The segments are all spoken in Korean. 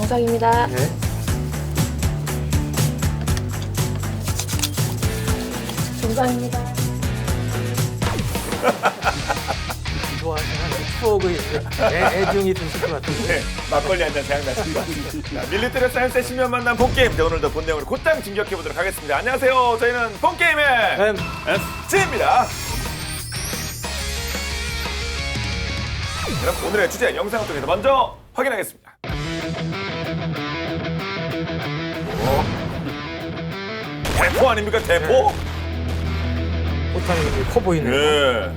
정상입니다. 네. 정상입니다. 좋아하시는 추억의 애증이 드실 것 같은데. 네, 막걸리 한 잔 생각났습니다. 자, 밀리터리 사이언스의 신면 만난 본게임. 이제 오늘도 본내용으로 곧장 진격해보도록 하겠습니다. 안녕하세요. 저희는 본게임의 MC입니다. 여러분, 오늘의 주제 영상을 통해서 먼저 확인하겠습니다. 대포 아닙니까? 대포? 호탕이 커 보이네요. 네.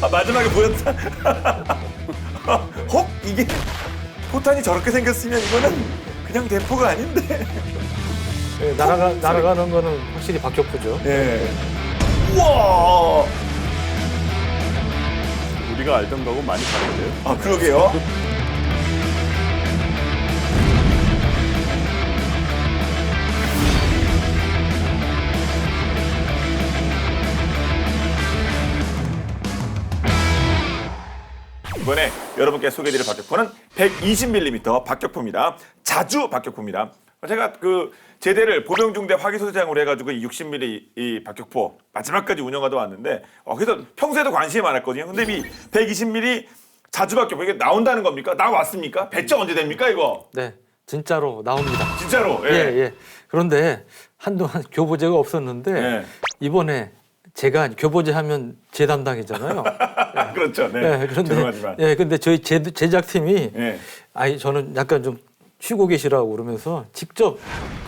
아, 마지막에 보였다. 혹? 이게 포탄이 저렇게 생겼으면 이거는 그냥 대포가 아닌데. 네, 날아가는 거는 확실히 박격포죠. 예. 우와. 우리가 알던 거하고 많이 다른데요? 아, 그러게요. 이번에 여러분께 소개해드릴 박격포는 120mm 박격포입니다. 자주 박격포입니다. 제가 그 제대를 보병중대 화기소대장으로 해가지고 이 60mm 이 박격포 마지막까지 운영하다 왔는데 그래서 평소에도 관심이 많았거든요. 근데 이 120mm 자주 박격포 이게 나온다는 겁니까? 나왔습니까? 배정 언제 됩니까 이거? 네, 진짜로 나옵니다. 진짜로? 예. 예. 그런데 한동안 교보제가 없었는데 예. 이번에 제가 교보제 하면 제 담당이잖아요. 그렇죠. 네. 그런데 죄송하지만. 근데 저희 제작팀이 예. 저는 약간 좀 쉬고 계시라고 그러면서 직접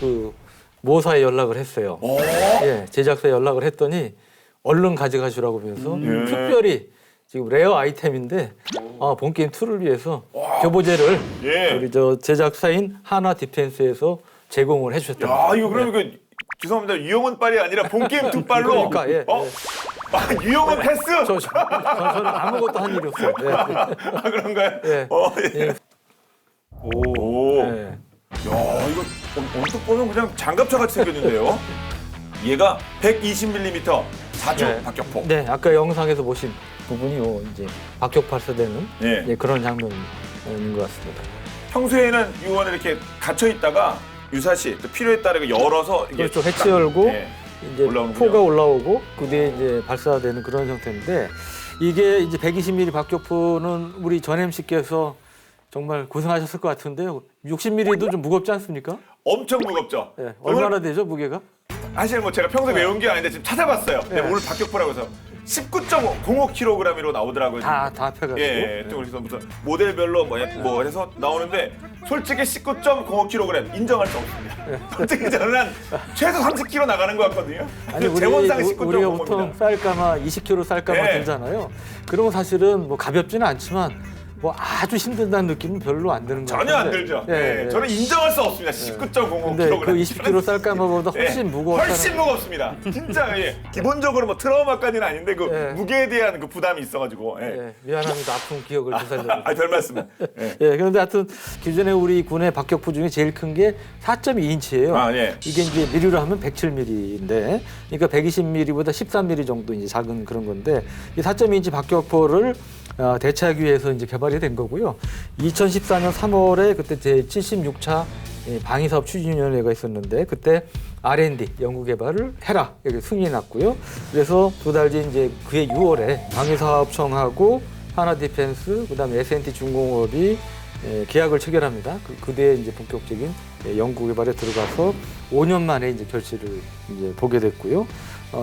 그 모사에 연락을 했어요. 오. 예, 제작사에 연락을 했더니 얼른 가져가시라고 하면서 예. 특별히 지금 레어 아이템인데 본게임 2를 위해서 교보제를 예. 우리 저 제작사인 하나 디펜스에서 제공을 해주셨다. 야, 이거 그러면 그 죄송합니다. 유영은 빨이 아니라 본게임 두 빨로. 그러니까, 예. 아, 유영은 패스? 저는 아무것도 한 일이 없어요. 예. 아, 그런가요? 예. 예. 예. 오. 예. 야, 이거 언뜻 보면 그냥 장갑차 같이 생겼는데요. 얘가 120mm 자주 네. 박격포. 네, 아까 영상에서 보신 부분이 이제 박격 발사되는 예. 그런 장면인 것 같습니다. 평소에는 유원에 이렇게 갇혀 있다가 유사시 또 필요에 따라 열어서 이게 그렇죠. 해치 열고 예. 이제 올라오는군요. 포가 올라오고 그 뒤에 이제 발사되는 그런 형태인데 이게 이제 120mm 박격포는 우리 전 MC께서 정말 고생하셨을 것 같은데요. 60mm도 좀 무겁지 않습니까? 엄청 무겁죠. 예. 얼마나 되죠, 무게가? 사실 뭐 제가 평소에 외운 게 아닌데 지금 찾아봤어요. 근데 네. 오늘 박격포라고 해서 19.05kg으로 나오더라고요. 다 합해가지고. 예, 또 그래서 무슨 모델별로 뭐 해서 나오는데 솔직히 19.05kg 인정할 수 없습니다. 솔직히 저는 한 최소 30kg 나가는 것 같거든요. 아니 제원상 우리가 보통 19.05입니다. 쌀까마 20kg 쌀까마 네. 들잖아요. 그런 거 사실은 뭐 가볍지는 않지만 뭐 아주 힘들다는 느낌은 별로 안 드는 거예요. 전혀 안 들죠. 예, 저는 인정할 수 없습니다. 19.05kg. 근데 그 20kg 쌀까마보다 훨씬 무거웠다는. 훨씬 무겁습니다. 진짜 예. 기본적으로 뭐 트라우마까지는 아닌데 그 예. 무게에 대한 그 부담이 있어가지고. 예. 예, 미안합니다. 아픈 기억을 되살려서. 별 말씀. 예. 예, 그런데 하여튼 기존에 우리 군의 박격포 중에 제일 큰 게 4.2인치예요. 아, 예. 이게 이제 미리로 하면 107mm인데, 그러니까 120mm보다 13mm 정도 이제 작은 그런 건데, 이 4.2인치 박격포를 대체하기 위해서 이제 개발이 된 거고요. 2014년 3월에 그때 제 76차 방위사업 추진위원회가 있었는데 그때 R&D 연구 개발을 해라 이렇게 승인이 났고요. 그래서 두 달 뒤 이제 그해 6월에 방위사업청하고 하나디펜스 그다음에 S&T 중공업이 계약을 체결합니다. 그 뒤에 이제 본격적인 연구 개발에 들어가서 5년 만에 이제 결실을 이제 보게 됐고요.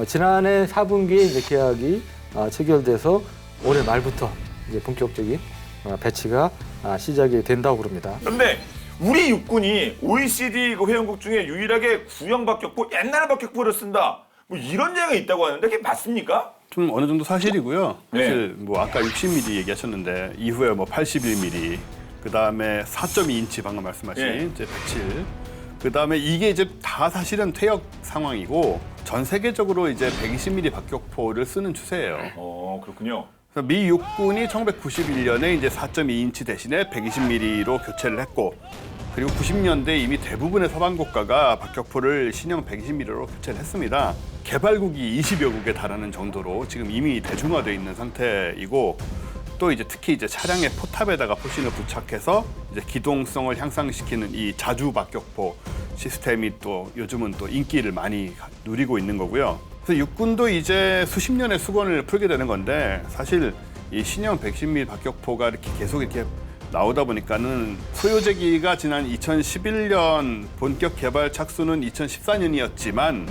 지난해 4분기에 이제 계약이 체결돼서 올해 말부터 이제 본격적인 배치가 시작이 된다고 그럽니다. 그런데 우리 육군이 OECD 그 회원국 중에 유일하게 구형 박격포, 옛날 박격포를 쓴다. 뭐 이런 얘기가 있다고 하는데 그게 맞습니까? 좀 어느 정도 사실이고요. 네. 사실 뭐 아까 60mm 얘기하셨는데 이후에 뭐 81mm, 그 다음에 4.2인치 방금 말씀하신 예. 이제 107, 그 다음에 이게 이제 다 사실은 퇴역 상황이고 전 세계적으로 이제 120mm 박격포를 쓰는 추세예요. 그렇군요. 그래서 미 육군이 1991년에 이제 4.2인치 대신에 120mm로 교체를 했고, 그리고 90년대 이미 대부분의 서방 국가가 박격포를 신형 120mm로 교체를 했습니다. 개발국이 20여 국에 달하는 정도로 지금 이미 대중화되어 있는 상태이고, 또 이제 특히 이제 차량의 포탑에다가 포신을 부착해서 이제 기동성을 향상시키는 이 자주 박격포 시스템이 또 요즘은 또 인기를 많이 누리고 있는 거고요. 그래서 육군도 이제 수십 년의 수건을 풀게 되는 건데 사실 이 신형 110mm 박격포가 이렇게 계속 이렇게 나오다 보니까는 소요제기가 지난 2011년 본격 개발 착수는 2014년이었지만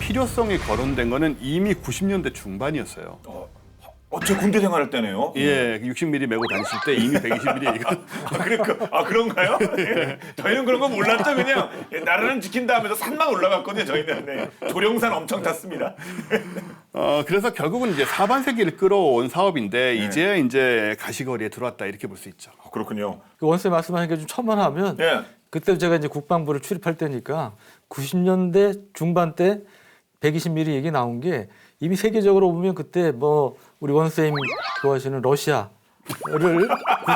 필요성이 거론된 거는 이미 90년대 중반이었어요. 제 군대 생활할 때네요. 예, 60mm 메고 다니실 때 이미 120mm 이거 그런가요? 네. 저희는 그런 거 몰랐죠. 그냥 나라는 지킨다 하면서 산만 올라갔거든요. 저희는 조령산 엄청 탔습니다. 그래서 결국은 이제 사반세기를 끌어온 사업인데 이제 가시거리에 들어왔다 이렇게 볼 수 있죠. 그렇군요. 그 원세 말씀하신 게 좀 첨언하면 그때 제가 이제 국방부를 출입할 때니까 90년대 중반 때 120mm 얘기 나온 게 이미 세계적으로 보면 그때 뭐 우리 원쌤 좋아하시는 러시아를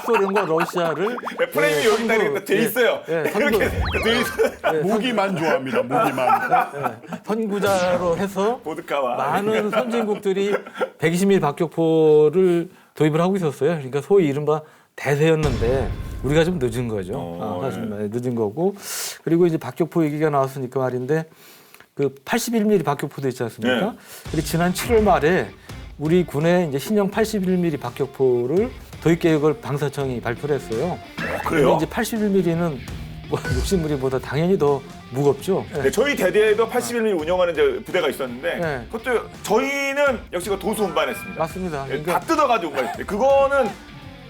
구소련과 러시아를 프레임이 여기다 돼 있어요. 이렇게 돼 있어요. 무기만 좋아합니다. 무기만. 선구자로 해서 보드카와 많은 선진국들이 120mm 박격포를 도입을 하고 있었어요. 그러니까 소위 이른바 대세였는데 우리가 좀 늦은 거죠. 사실 늦은 거고. 그리고 이제 박격포 얘기가 나왔으니까 말인데 그 81mm 박격포도 있지 않습니까? 그리고 지난 7월 말에 우리 군에 이제 신형 81mm 박격포를 도입 계획을 방사청이 발표를 했어요. 그래요? 이제 81mm는 뭐 60mm보다 당연히 더 무겁죠. 네, 저희 대대에도 81mm 운영하는 이제 부대가 있었는데 그것도 저희는 역시 그 도수 운반했습니다. 맞습니다. 다 뜯어가지고 운반했어요. 그거는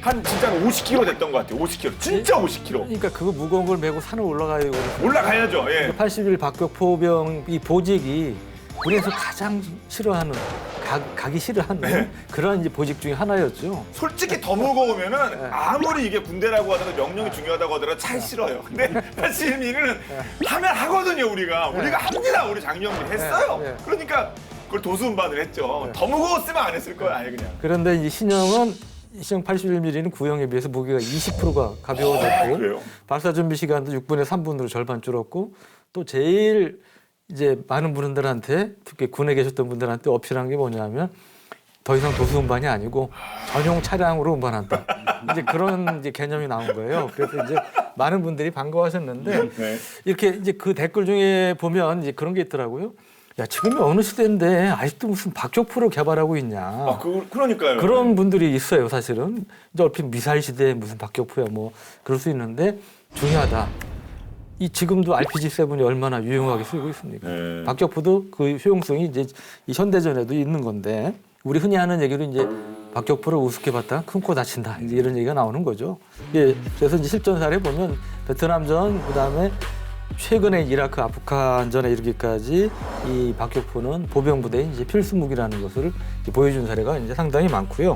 한 진짜 50kg 됐던 것 같아요. 50kg. 진짜 50kg. 그러니까 그거 무거운 걸 메고 산을 올라가야 올라가야죠. 81 박격포병 이 보직이 군에서 가장 싫어하는 가기 싫어하는 그런 이제 보직 중에 하나였죠. 솔직히 더 무거우면은 아무리 이게 군대라고 하더라도 명령이 중요하다고 하더라도 잘 싫어요. 근데 81mm는 하면 하거든요. 우리가 합니다. 우리 장병들이 했어요. 그러니까 그걸 도수 운반을 했죠. 더 무거웠으면 안 했을 거야. 아예 그냥. 그런데 이 신형 81mm는 구형에 비해서 무게가 20%가 가벼워졌고 그래요? 발사 준비 시간도 6분의 3분으로 절반 줄었고 또 제일 이제 많은 분들한테 특히 군에 계셨던 분들한테 어필한 게 뭐냐면 더 이상 도수 운반이 아니고 전용 차량으로 운반한다. 이제 그런 이제 개념이 나온 거예요. 그래서 이제 많은 분들이 반가워하셨는데 이렇게 이제 그 댓글 중에 보면 이제 그런 게 있더라고요. 야, 지금이 어느 시대인데 아직도 무슨 박격포를 개발하고 있냐. 그러니까요. 그런 분들이 있어요, 사실은. 이제 얼핏 미사일 시대에 무슨 박격포야 뭐 그럴 수 있는데 중요하다. 이 지금도 RPG-7이 얼마나 유용하게 쓰이고 있습니까? 박격포도 그 효용성이 이제 이 현대전에도 있는 건데 우리 흔히 하는 얘기로 이제 박격포를 우습게 봤다 큰 코 다친다 이제 이런 얘기가 나오는 거죠. 예, 그래서 이제 실전 사례 보면 베트남전 그다음에 최근에 이라크 아프간전에 이르기까지 이 박격포는 보병부대의 이제 필수 무기라는 것을 보여준 사례가 이제 상당히 많고요.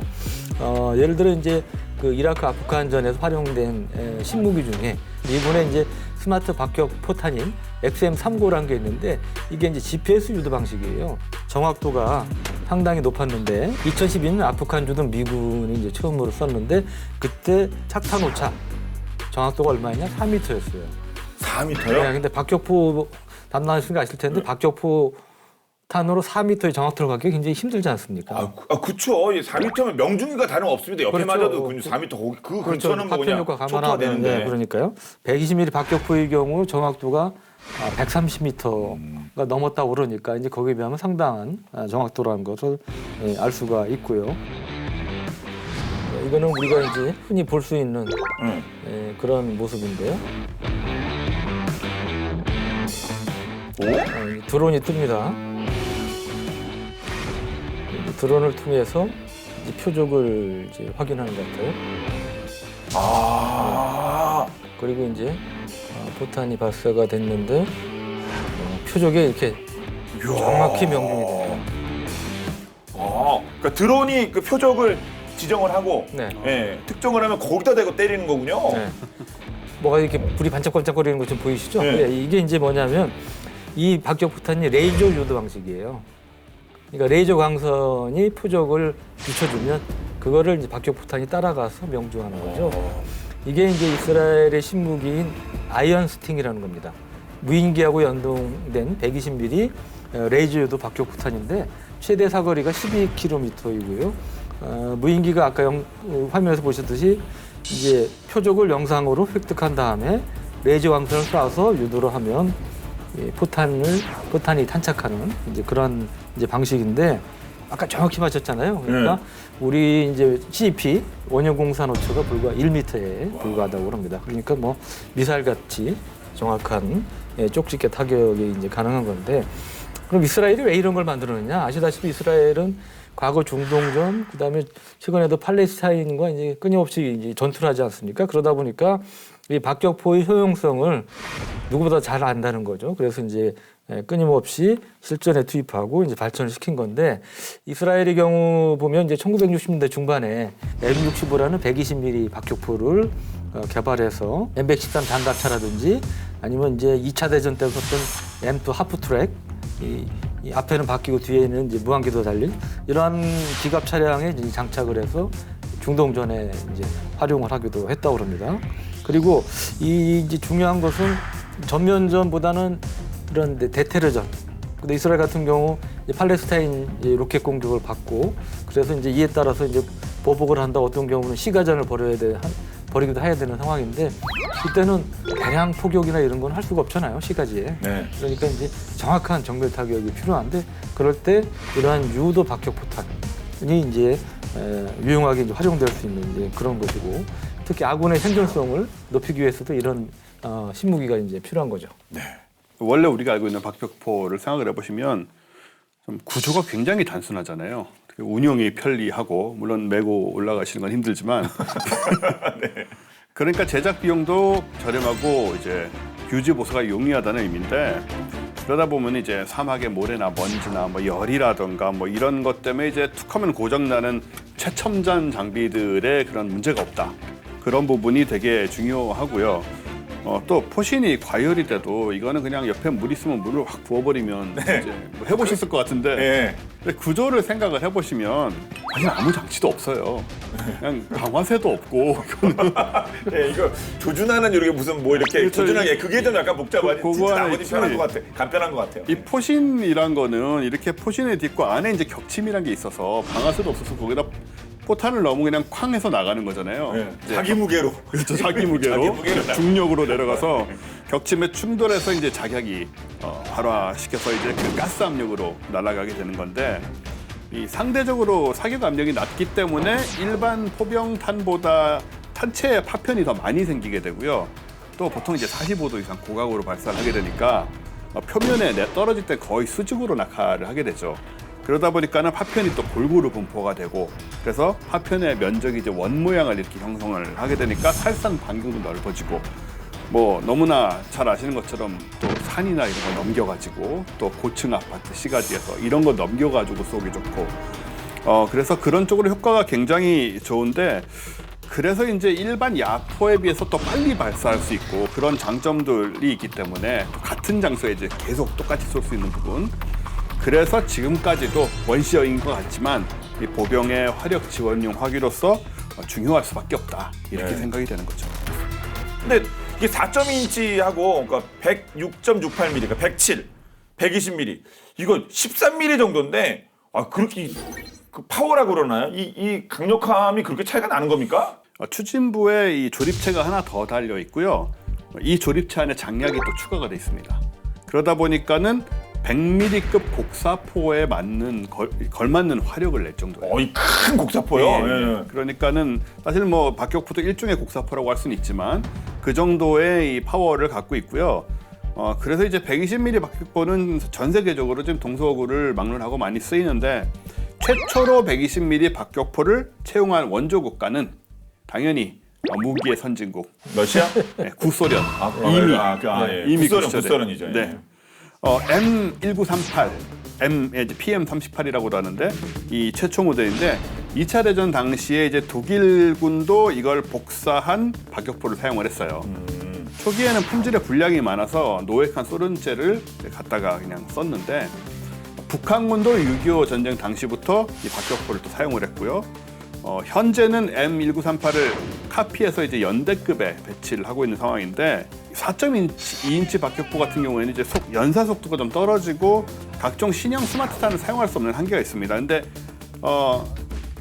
예를 들어 이제 그 이라크 아프간전에서 활용된 신무기 중에 이번에 이제 스마트 박격 포탄인 XM39라는 게 있는데 이게 이제 GPS 유도 방식이에요. 정확도가 상당히 높았는데 2012년 아프간 주둔 미군이 이제 처음으로 썼는데 그때 착탄 오차 정확도가 얼마였냐? 4m였어요. 4m요? 네, 근데 박격포 담당하시는 거 아실 텐데 박격포 탄으로 4m의 정확도를 갖기 굉장히 힘들지 않습니까? 그렇죠. 4m면 명중이가 다름없습니다. 옆에 그렇죠. 맞아도 4m 그 근처는 뭐 파편 그냥 효과 초토화 되는데. 되는데 그러니까요. 120mm 박격포의 경우 정확도가 130m가 넘었다고 그러니까 이제 거기에 비하면 상당한 정확도라는 것을 알 수가 있고요. 이거는 우리가 이제 흔히 볼 수 있는 그런 모습인데요. 드론이 뜹니다. 드론을 통해서 이제 표적을 이제 확인하는 것 같아요. 그리고 이제 포탄이 발사가 됐는데 표적에 이렇게 정확히 명중이 됩니다. 그러니까 드론이 그 표적을 지정을 하고 네. 특정을 하면 거기다 대고 때리는 거군요. 네. 뭐가 이렇게 불이 반짝반짝거리는 것 좀 보이시죠? 네. 이게 이제 뭐냐면 이 박격포탄이 레이저 유도 방식이에요. 그러니까 레이저 광선이 표적을 비춰주면 그거를 이제 박격포탄이 따라가서 명중하는 거죠. 이게 이제 이스라엘의 신무기인 아이언 스팅이라는 겁니다. 무인기하고 연동된 120mm 레이저 유도 박격포탄인데 최대 사거리가 12km이고요. 무인기가 아까 화면에서 보셨듯이 이제 표적을 영상으로 획득한 다음에 레이저 광선을 쏴서 유도를 하면 포탄이 탄착하는 이제 그런 이제 방식인데 아까 정확히 맞췄잖아요. 그러니까 우리 이제 CP 원형 공산 오차가 불과 1m에 불과하다고 합니다. 그러니까 뭐 미사일 같이 정확한 쪽집게 타격이 이제 가능한 건데 그럼 이스라엘이 왜 이런 걸 만들었느냐? 아시다시피 이스라엘은 과거 중동전 그다음에 최근에도 팔레스타인과 이제 끊임없이 이제 전투를 하지 않습니까? 그러다 보니까 이 박격포의 효용성을 누구보다 잘 안다는 거죠. 그래서 이제 끊임없이 실전에 투입하고 이제 발전을 시킨 건데 이스라엘의 경우 보면 이제 1960년대 중반에 M65라는 120mm 박격포를 개발해서 M113 장갑차라든지 아니면 이제 2차 대전 때 썼던 M2 하프트랙 이 앞에는 바뀌고 뒤에는 이제 무한기도 달린 이러한 기갑 차량에 이제 장착을 해서 중동전에 이제 활용을 하기도 했다고 합니다. 그리고 이 이제 중요한 것은 전면전보다는 이런 대테러전. 근데 이스라엘 같은 경우 이제 팔레스타인 이제 로켓 공격을 받고 그래서 이제 이에 따라서 이제 보복을 한다. 어떤 경우는 시가전을 벌이기도 해야 되는 상황인데 그때는 대량 포격이나 이런 건 할 수가 없잖아요. 시가지에. 네. 그러니까 이제 정확한 정밀 타격이 필요한데 그럴 때 이러한 유도 박격포탄이 이제 유용하게 이제 활용될 수 있는 이제 그런 것이고 특히 아군의 생존성을 높이기 위해서도 이런 신무기가 이제 필요한 거죠. 네. 원래 우리가 알고 있는 박격포를 생각을 해보시면 좀 구조가 굉장히 단순하잖아요. 운용이 편리하고 물론 메고 올라가시는 건 힘들지만 네. 그러니까 제작 비용도 저렴하고 이제 유지 보수가 용이하다는 의미인데 그러다 보면 이제 사막의 모래나 먼지나 뭐 열이라던가 뭐 이런 것 때문에 이제 툭하면 고장나는 최첨단 장비들의 그런 문제가 없다. 그런 부분이 되게 중요하고요. 또 포신이 과열이 돼도 이거는 그냥 옆에 물 있으면 물을 확 부어버리면 네. 이제 뭐 해보셨을 것 같은데 네. 근데 구조를 생각을 해보시면 그냥 아무 장치도 없어요. 그냥 방화쇠도 없고 네, 이거 조준하는 이렇게 무슨 뭐 이렇게 그렇죠. 조준하게 그게 좀 약간 복잡하지. 그거 진짜 하나 나머지 있지. 편한 것 같아. 간편한 것 같아요. 이 포신이란 거는 이렇게 포신에 딛고 안에 이제 격침이란 게 있어서 방아쇠도 없어서 거기다 포탄을 너무 그냥 쾅 해서 나가는 거잖아요. 네. 이제 자기 무게로. 그렇죠. 자기 무게로 자기 무게로 나가. 중력으로 내려가서 격침에 충돌해서 이제 자격이 발화시켜서 이제 그 가스 압력으로 날아가게 되는 건데 이 상대적으로 사격 압력이 낮기 때문에 일반 포병탄보다 탄체의 파편이 더 많이 생기게 되고요. 또 보통 이제 45도 이상 고각으로 발사를 하게 되니까 표면에 떨어질 때 거의 수직으로 낙하를 하게 되죠. 그러다 보니까는 파편이 또 골고루 분포가 되고 그래서 파편의 면적이 이제 원 모양을 이렇게 형성을 하게 되니까 살상 반경도 넓어지고 뭐 너무나 잘 아시는 것처럼 또 산이나 이런 거 넘겨가지고 또 고층 아파트 시가지에서 이런 거 넘겨가지고 쏘기 좋고 그래서 그런 쪽으로 효과가 굉장히 좋은데 그래서 이제 일반 야포에 비해서 또 빨리 발사할 수 있고 그런 장점들이 있기 때문에 또 같은 장소에 이제 계속 똑같이 쏠 수 있는 부분 그래서 지금까지도 원시어인 것 같지만 이 보병의 화력 지원용 화기로서 중요할 수밖에 없다 이렇게 네. 생각이 되는 거죠. 근데 이게 4.2인치하고 그러니까 106.68mm, 그러니까 107, 120mm 이거 13mm 정도인데 그렇게 그 파워라고 그러나요? 이 강력함이 그렇게 차이가 나는 겁니까? 추진부에 이 조립체가 하나 더 달려 있고요. 이 조립체 안에 장약이 또 추가가 돼 있습니다. 그러다 보니까는 100mm급 곡사포에 맞는 걸맞는 화력을 낼 정도예요. 이 큰 곡사포요. 예. 그러니까는 사실 뭐 박격포도 일종의 곡사포라고 할 수는 있지만 그 정도의 이 파워를 갖고 있고요. 그래서 이제 120mm 박격포는 전 세계적으로 지금 동서고를 막론하고 많이 쓰이는데 최초로 120mm 박격포를 채용한 원조 국가는 당연히 무기의 선진국 러시아? 네, 구소련 이미 이미 구소련이죠. 네. M1938, PM38이라고도 하는데 이 최초 모델인데 2차 대전 당시에 이제 독일군도 이걸 복사한 박격포를 사용을 했어요. 초기에는 품질에 불량이 많아서 노획한 소련제를 갖다가 그냥 썼는데 북한군도 6.25 전쟁 당시부터 이 박격포를 또 사용을 했고요. 현재는 M1938을 카피해서 이제 연대급에 배치를 하고 있는 상황인데 4.2인치 박격포 같은 경우에는 이제 연사 속도가 좀 떨어지고 각종 신형 스마트탄을 사용할 수 없는 한계가 있습니다. 근데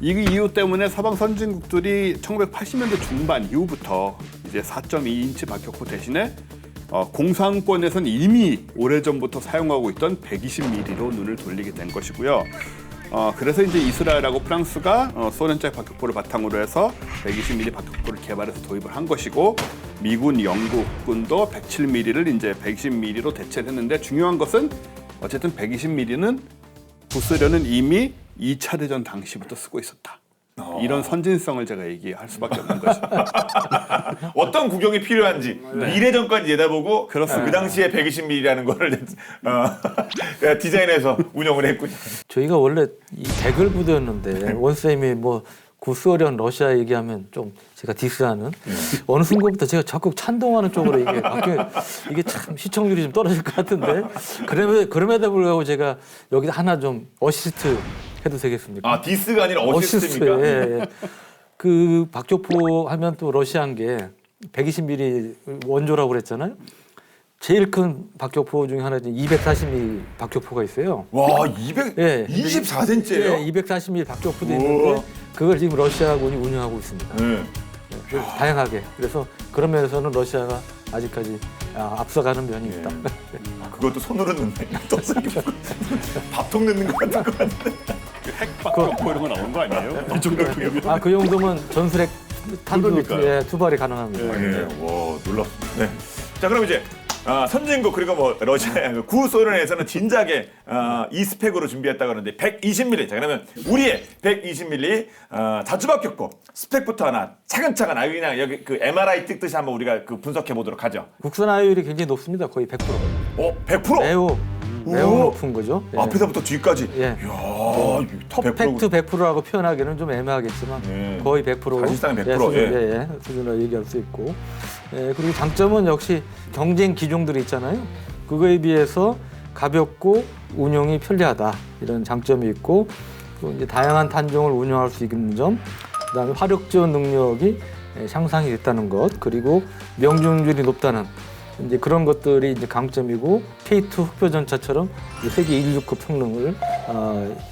이 이유 때문에 서방 선진국들이 1980년대 중반 이후부터 이제 4.2인치 박격포 대신에 공산권에서는 이미 오래전부터 사용하고 있던 120mm로 눈을 돌리게 된 것이고요. 그래서 이제 이스라엘하고 프랑스가 소련제 박격포를 바탕으로 해서 120mm 박격포를 개발해서 도입을 한 것이고, 미군, 영국군도 107mm를 이제 120mm로 대체를 했는데, 중요한 것은 어쨌든 120mm는 부스련은 이미 2차 대전 당시부터 쓰고 있었다. 이런 선진성을 제가 얘기할 수밖에 없는 거죠. 어떤 구경이 필요한지 미래전까지 내다보고 그렇습니다. 그 당시에 120mm라는 거를 디자인해서 운영을 했군요. 저희가 원래 이 대글 부대였는데 원쌤이 뭐 구소련 러시아 얘기하면 좀 제가 디스하는 어느 순간부터 제가 적극 찬동하는 쪽으로 이게 참 시청률이 좀 떨어질 것 같은데 그럼에도 불구하고 제가 여기다 하나 좀 어시스트 해도 되겠습니까? 아, 디스가 아니라 어시스트입니까? 예. 그 박격포 하면 또 러시아한 게 120mm 원조라고 그랬잖아요. 제일 큰 박격포 중에 하나 240mm 박격포가 있어요. 와, 예. 24cm예요? 예, 240mm 박격포도 있는데 그걸 지금 러시아군이 운영하고 있습니다. 네. 다양하게. 그래서 그런 면에서는 러시아가 아직까지 앞서가는 면이 있다. 그것도 손으로 넣네. 밥통 넣는 것 같은 것 같은데. 핵박격포 이런 거 나온 거 아니에요? 이 정도 크기면? 그 정도면 전술핵 탄두 그러니까요. 투발이 가능합니다. 네. 와, 놀랍습니다. 네. 자, 그럼 이제 선진국 그리고 뭐 러시아 구소련에서는 진작에 이 스펙으로 준비했다고 하는데 120mm. 자, 그러면 우리의 120mm 자주박격포 스펙부터 하나 차근차근 그냥 여기 그 MRI 찍듯이 한번 우리가 그 분석해 보도록 하죠. 국산 화요율이 굉장히 높습니다. 거의 100%. 100%? 매우 높은 거죠. 예. 앞에서부터 뒤까지. 예. 이야, 퍼펙트 100%라고 표현하기는 좀 애매하겠지만 예. 거의 100% 사실상 100%, 수준, 수준으로 얘기할 수 있고, 그리고 장점은 역시 경쟁 기종들이 있잖아요. 그거에 비해서 가볍고 운용이 편리하다 이런 장점이 있고, 또 이제 다양한 탄종을 운용할 수 있는 점, 그다음에 화력 지원 능력이 향상이 됐다는 것, 그리고 명중률이 높다는 이제 그런 것들이 이제 강점이고, K2 흑표 전차처럼 세계 169급 성능을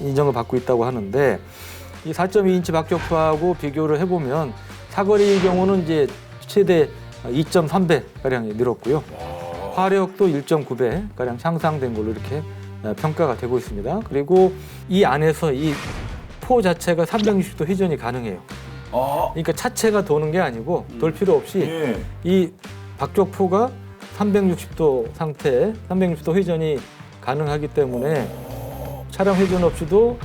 인정을 받고 있다고 하는데, 이 4.2인치 박격포하고 비교를 해보면 사거리의 경우는 이제 최대 2.3배 가량이 늘었고요. 화력도 1.9배 가량 향상된 걸로 이렇게 평가가 되고 있습니다. 그리고 이 안에서 이 포 자체가 360도 회전이 가능해요. 그러니까 차체가 도는 게 아니고 돌 필요 없이 예. 이 박격포가 360도 상태에 360도 회전이 가능하기 때문에 차량 회전 없이도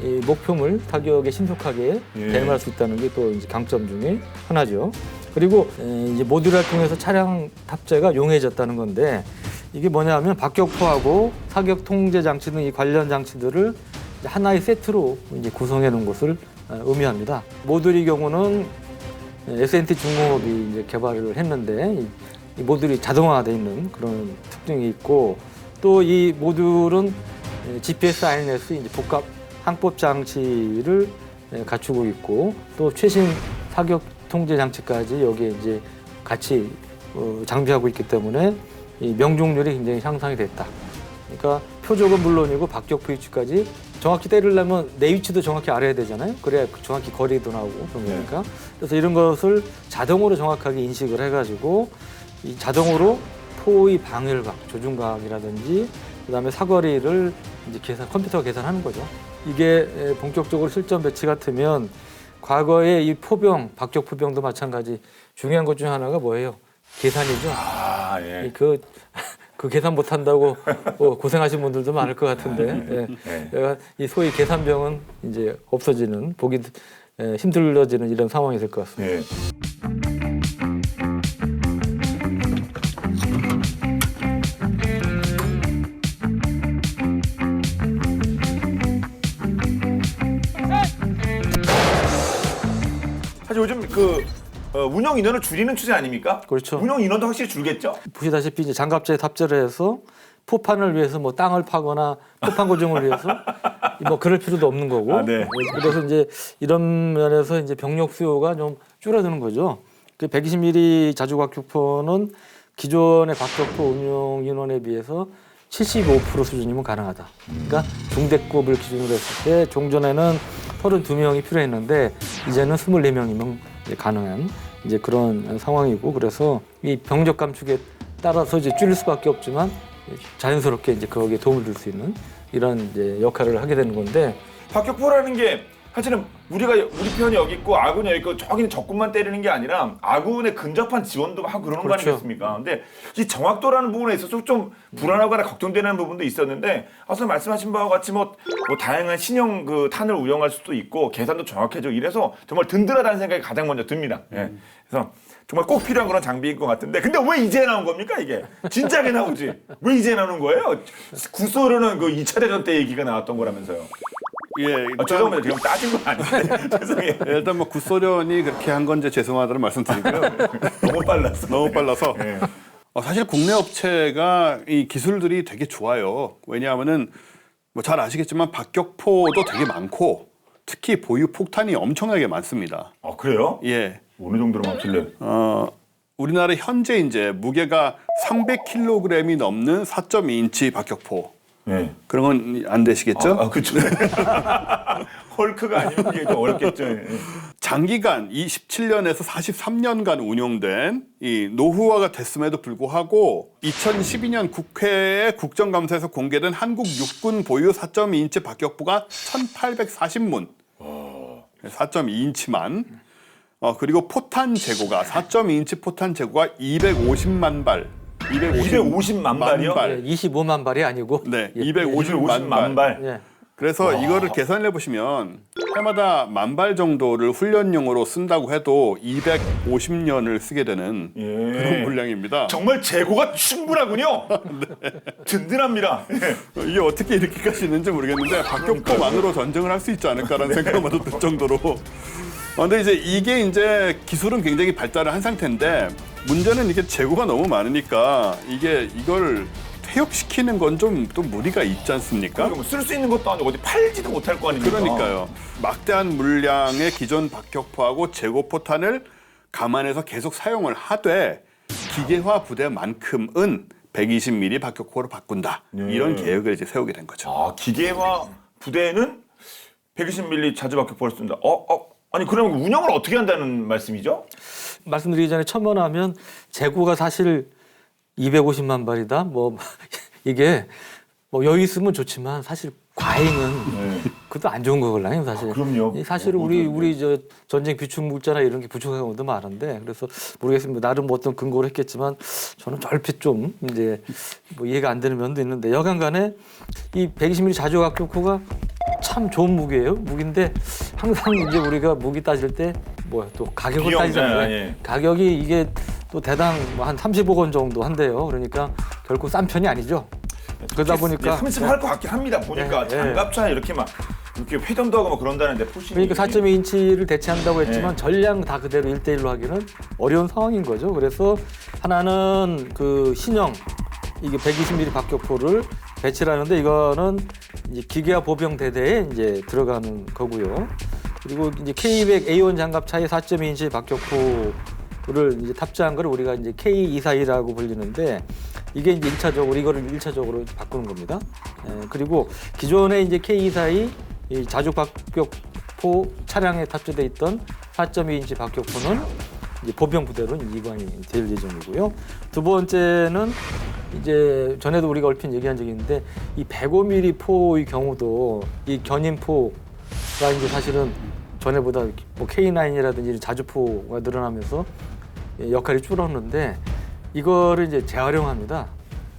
이 목표물 타격에 신속하게 대응할 수 있다는 게 또 이제 강점 중에 하나죠. 그리고 이제 모듈화를 통해서 차량 탑재가 용이해졌다는 건데, 이게 뭐냐면 박격포하고 사격 통제 장치 등 이 관련 장치들을 이제 하나의 세트로 이제 구성해 놓은 것을 의미합니다. 모듈의 경우는 S&T 중공업이 이제 개발을 했는데, 이 모듈이 자동화되어 있는 그런 특징이 있고, 또 이 모듈은 GPS, INS 이제 복합 항법 장치를 갖추고 있고, 또 최신 사격 통제 장치까지 여기에 이제 같이 장비하고 있기 때문에 이 명중률이 굉장히 향상이 됐다. 그러니까 표적은 물론이고 박격포 위치까지 정확히 때리려면 내 위치도 정확히 알아야 되잖아요. 그래야 정확히 거리도 나오고 그런 거니까. 그래서 이런 것을 자동으로 정확하게 인식을 해가지고 이 자동으로 포의 방열각, 조준각이라든지 그다음에 사거리를 이제 컴퓨터가 계산하는 거죠. 이게 본격적으로 실전 배치 같으면 과거에 이 포병, 박격포병도 마찬가지 중요한 것 중에 하나가 뭐예요? 계산이죠. 예. 그 계산 못한다고 고생하신 분들도 많을 것 같은데, 이 소위 계산병은 이제 없어지는, 보기 힘들어지는 이런 상황이 될 것 같습니다. 예. 사실 요즘 그 운영 인원을 줄이는 추세 아닙니까? 그렇죠. 운영 인원도 확실히 줄겠죠? 보시다시피 이제 장갑차에 탑재를 해서 포판을 위해서 뭐 땅을 파거나 포판 고정을 위해서 뭐 그럴 필요도 없는 거고. 네. 그래서 이제 이런 면에서 이제 병력 수요가 좀 줄어드는 거죠. 그 120mm 자주박격포는 기존의 박격포 운용 인원에 비해서 75% 수준이면 가능하다. 그러니까 중대급을 기준으로 했을 때 종전에는 32명이 필요했는데 이제는 24명이면 가능한 이제 그런 상황이고 그래서 이 병력 감축에 따라서 이제 줄일 수밖에 없지만 자연스럽게 이제 거기에 도움을 줄 수 있는 이런 이제 역할을 하게 되는 건데 박격포라는 게 사실은 우리 편이 여기 있고 아군이 여기 있고 저기는 적군만 때리는 게 아니라 아군에 근접한 지원도 하고 그러는 거 그렇죠. 아니겠습니까? 근데 이 정확도라는 부분에 있어서 좀 불안하거나 걱정되는 부분도 있었는데 앞서 말씀하신 바와 같이 뭐 다양한 신형 그 탄을 운영할 수도 있고 계산도 정확해지고 이래서 정말 든든하다는 생각이 가장 먼저 듭니다. 예. 그래서 정말 꼭 필요한 그런 장비인 것 같은데 근데 왜 이제 나온 겁니까 이게? 진작에 나오지. 왜 이제 나오는 거예요? 구소련은 그 2차 대전 때 얘기가 나왔던 거라면서요. 예, 일단, 죄송합니다. 지금 따진 건 아닌데 죄송해요. 일단 뭐 구소련이 그렇게 한 건지 죄송하다는 말씀드리고요. 너무 빨랐어. 너무 빨라서. 네. 사실 국내 업체가 이 기술들이 되게 좋아요. 왜냐하면은 뭐 잘 아시겠지만 박격포도 되게 많고 특히 보유 폭탄이 엄청나게 많습니다. 아 그래요? 예. 어느 정도로 많길래? 우리나라 현재 이제 무게가 300kg이 넘는 4.2인치 박격포. 네. 그런 건 안 되시겠죠? 그렇죠. 헐크가 아니면 이게 좀 어렵겠죠. 예. 장기간 27년에서 43년간 운영된 이 노후화가 됐음에도 불구하고 2012년 국회의 국정감사에서 공개된 한국 육군 보유 4.2인치 박격포가 1,840문. 4.2인치만. 그리고 포탄 재고가 4.2인치 포탄 재고가 250만 발. 250만 발이요? 25만 발이 아니고 네, 예, 250만 발. 예. 그래서 이거를 계산을 해보시면 해마다 10,000발 정도를 훈련용으로 쓴다고 해도 250년을 쓰게 되는 예. 그런 물량입니다. 정말 재고가 충분하군요. 네. 든든합니다. 예. 이게 어떻게 이렇게까지 있는지 모르겠는데 박격포만으로 전쟁을 할 수 있지 않을까라는 생각마도 들 정도로. 근데 이게 이제 기술은 굉장히 발달을 한 상태인데 문제는 이게 재고가 너무 많으니까 이걸 퇴역시키는 건 좀 또 무리가 있지 않습니까? 쓸 수 있는 것도 아니고 어디 팔지도 못할 거 아닙니까? 그러니까요. 막대한 물량의 기존 박격포하고 재고 포탄을 감안해서 계속 사용을 하되 기계화 부대만큼은 120mm 박격포로 바꾼다. 이런 계획을 이제 세우게 된 거죠. 기계화 부대는 120mm 자주 박격포를 쓴다. 아니 그러면 운영을 어떻게 한다는 말씀이죠? 말씀드리기 전에 첨언하면 재고가 사실 250만 발이다. 뭐 이게 뭐 여유 있으면 좋지만 사실 과잉은 그것도 안 좋은 거거든요, 사실. 그럼요. 사실 우리 저 전쟁 비축 물자나 이런 게 부족한 경우도 많은데 그래서 모르겠습니다. 나름 뭐 어떤 근거를 했겠지만 저는 얼핏 좀 이제 뭐 이해가 안 되는 면도 있는데 여간간에 이 120mm 자주 박격포가 참 좋은 무기예요. 무기인데 항상 이제 우리가 무기 따질 때 또 가격을 따지잖아요. 예. 가격이 이게 또 대당 한 30억 원 정도 한대요. 그러니까 결코 싼 편이 아니죠. 그러다 보니까 30할 것 같긴 합니다. 보니까 장갑차 이렇게 회전도 하고 막 그런다는데 포신이 그러니까 4.2인치를 대체한다고 했지만 전량 다 그대로 1대1로 하기는 어려운 상황인 거죠. 그래서 하나는 그 신형 이게 120mm 박격포를 배치를 하는데 이거는 이제 기계화 보병 대대에 이제 들어가는 거고요. 그리고 이제 K200A1 장갑차의 4.2인치 박격포를 이제 탑재한 걸 우리가 이제 K242라고 불리는데 이게 이제 1차적으로 이거를 1차적으로 바꾸는 겁니다. 그리고 기존에 이제 K242 이 자주 박격포 차량에 탑재돼 있던 4.2인치 박격포는 이제 보병 부대로 이관이 될 예정이고요. 두 번째는 이제 전에도 우리가 얼핏 얘기한 적이 있는데 이 105mm 포의 경우도 이 견인포가 이제 사실은 전에보다 뭐 K9이라든지 자주포가 늘어나면서 역할이 줄었는데 이거를 이제 재활용합니다.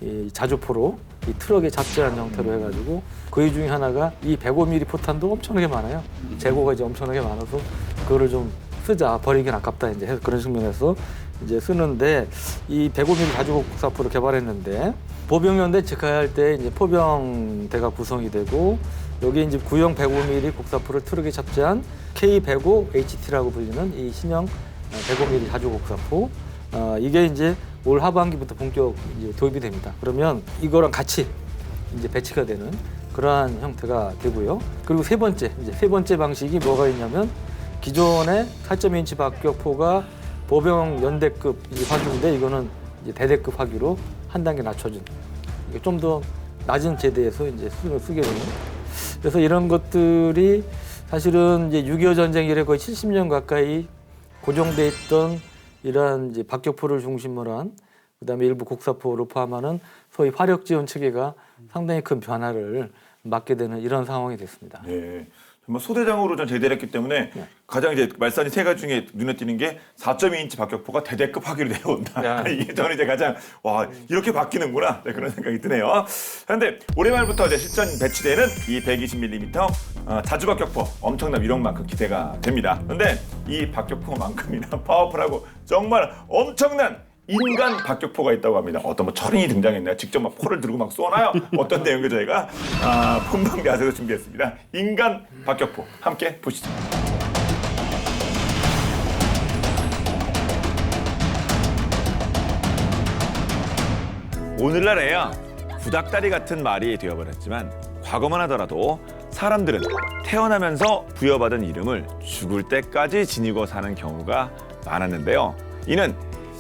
이 자주포로 이 트럭에 잡재한 형태로 해가지고 그 중에 하나가 이 105mm 포탄도 엄청나게 많아요. 재고가 이제 엄청나게 많아서 그거를 좀 쓰자, 버리긴 아깝다 이제 해서 그런 측면에서 이제 쓰는데 이 105mm 자주곡사포를 개발했는데 보병연대 직하할 때 이제 포병대가 구성이 되고 여기에 이제 구형 105mm 곡사포를 트럭에 탑재한 K105HT라고 불리는 이 신형 105mm 자주곡사포 이게 이제 올 하반기부터 본격 이제 도입이 됩니다. 그러면 이거랑 같이 이제 배치가 되는 그러한 형태가 되고요. 그리고 세 번째 방식이 뭐가 있냐면 기존의 4.2인치 박격포가 보병 연대급 화기인데 이거는 이제 대대급 화기로 한 단계 낮춰준 이게 좀 더 낮은 제대에서 이제 쓰게 되는. 그래서 이런 것들이 사실은 이제 6.25 전쟁 이래 거의 70년 가까이 고정돼 있던 이러한 이제 박격포를 중심으로 한 그다음에 일부 곡사포를 포함하는 소위 화력 지원 체계가 상당히 큰 변화를 맞게 되는 이런 상황이 됐습니다. 네. 정말 소대장으로 전 제대를 했기 때문에 가장 이제 말씀하신 세 가지 중에 눈에 띄는 게 4.2인치 박격포가 대대급 화기로 내려온다. 이게 저는 이제 가장 와 이렇게 바뀌는구나 네, 그런 생각이 드네요. 그런데 올해 말부터 이제 실전 배치되는 이 120mm 자주 박격포 엄청난 위력만큼 기대가 됩니다. 그런데 이 박격포만큼이나 파워풀하고 정말 엄청난 인간 박격포가 있다고 합니다. 어떤 뭐 철인이 등장했나요? 직접 막 포를 들고 막 쏘나요? 어떤 내용을 저희가 본방 야세로 준비했습니다. 인간 박격포 함께 보시죠. 오늘날에야 구닥다리 같은 말이 되어버렸지만 과거만 하더라도 사람들은 태어나면서 부여받은 이름을 죽을 때까지 지니고 사는 경우가 많았는데요. 이는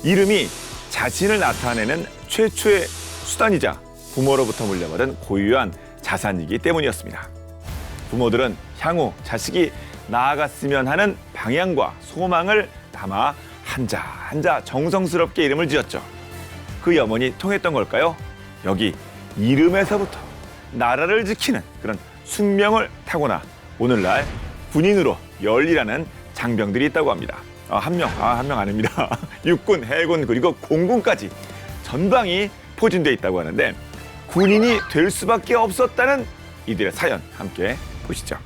이름이 자신을 나타내는 최초의 수단이자 부모로부터 물려받은 고유한 자산이기 때문이었습니다. 부모들은 향후 자식이 나아갔으면 하는 방향과 소망을 담아 한자 한자 정성스럽게 이름을 지었죠. 그 염원이 통했던 걸까요? 여기 이름에서부터 나라를 지키는 그런 숙명을 타고나 오늘날 군인으로 열일하는 장병들이 있다고 합니다. 한 명 아닙니다. 육군, 해군 그리고 공군까지 전방이 포진돼 있다고 하는데 군인이 될 수밖에 없었다는 이들의 사연 함께 보시죠.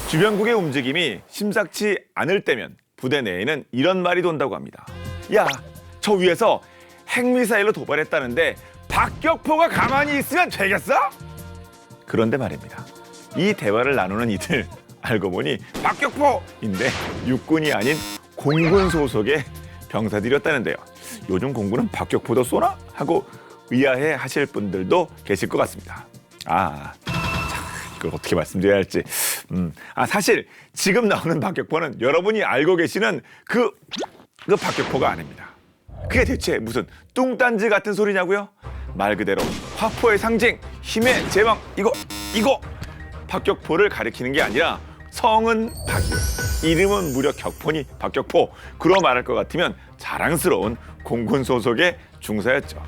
주변국의 움직임이 심상치 않을 때면 부대 내에는 이런 말이 돈다고 합니다. 야, 저 위에서 핵미사일로 도발했다는데 박격포가 가만히 있으면 되겠어? 그런데 말입니다. 이 대화를 나누는 이들 알고 보니 박격포인데 육군이 아닌 공군 소속의 병사들이었다는데요. 요즘 공군은 박격포도 쏘나? 하고 의아해 하실 분들도 계실 것 같습니다. 이걸 어떻게 말씀드려야 할지. 사실 지금 나오는 박격포는 여러분이 알고 계시는 그 박격포가 아닙니다. 그게 대체 무슨 뚱딴지 같은 소리냐고요? 말 그대로 화포의 상징, 힘의 제왕 이거 박격포를 가리키는 게 아니라 성은 박이요, 이름은 무려 격포니 박격포. 그러 말할 것 같으면 자랑스러운 공군 소속의 중사였죠.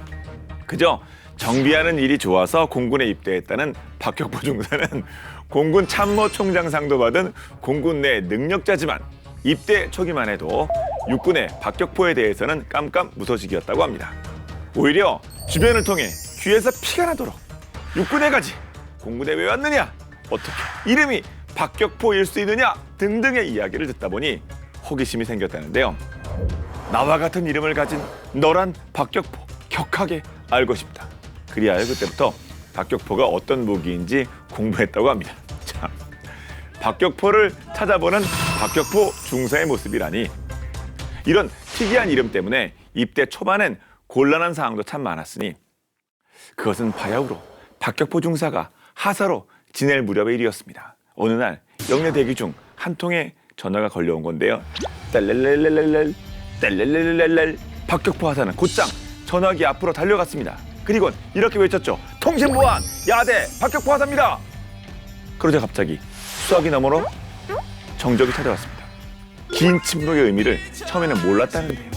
그저 정비하는 일이 좋아서 공군에 입대했다는 박격포 중사는 공군 참모총장상도 받은 공군 내 능력자지만 입대 초기만 해도 육군의 박격포에 대해서는 깜깜무소식이었다고 합니다. 오히려 주변을 통해 귀에서 피가 나도록 육군에 가지 공군에 왜 왔느냐, 어떻게 이름이 박격포일 수 있느냐 등등의 이야기를 듣다 보니 호기심이 생겼다는데요. 나와 같은 이름을 가진 너란 박격포 격하게 알고 싶다. 그리하여 그때부터 박격포가 어떤 무기인지 공부했다고 합니다. 참, 박격포를 찾아보는 박격포 중사의 모습이라니. 이런 특이한 이름 때문에 입대 초반엔 곤란한 상황도 참 많았으니 그것은 바야흐로 박격포 중사가 하사로 지낼 무렵의 일이었습니다. 어느 날 영내 대기 중 한 통의 전화가 걸려온 건데요. 딸랄랄랄랄 딸랄랄랄랄. 박격포 하사는 곧장 전화기 앞으로 달려갔습니다. 그리고 이렇게 외쳤죠. 통신보안 야대 박격포 하사입니다. 그러자 갑자기 수화기 너머로 정적이 찾아왔습니다. 긴 침묵의 의미를 처음에는 몰랐다는데요.